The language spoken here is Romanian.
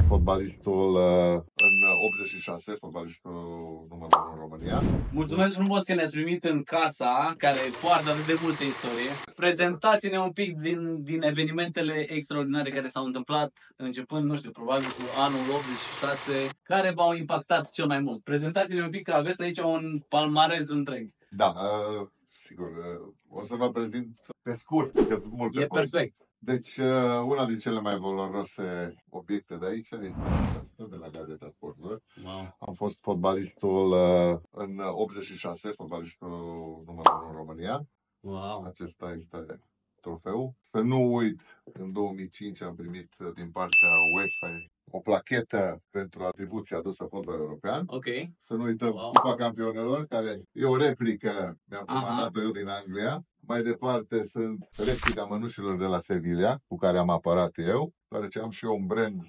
fotbalistul în 86, fotbalistul numărul 1 în România. Mulțumesc frumos că ne-ați primit în casa care poartă atât de multe istorie. Prezentați-ne un pic din evenimentele extraordinare care s-au întâmplat începând, nu știu, probabil cu anul 86, care v-au impactat cel mai mult. Prezentați-ne un pic că aveți aici un palmarez întreg. Da, sigur. O să vă prezint pe scurt, că sunt multe. E perfect. Deci, una din cele mai valoroase obiecte de aici este aceasta, de la Gazeta Sporturilor. Wow. Am fost fotbalistul în 86, fotbalistul numărul 1 în România. Wow. Acesta este trofeul. Să nu uit, în 2005 am primit din partea UEFA o plachetă pentru atribuția adusă fotbalului european. Ok. Să nu uităm Cupa Campionilor, care e o replică, mi-am comandat-o eu din Anglia. Mai departe sunt replica mănușilor de la Sevilla, cu care am apărat eu, deoarece am și eu un brand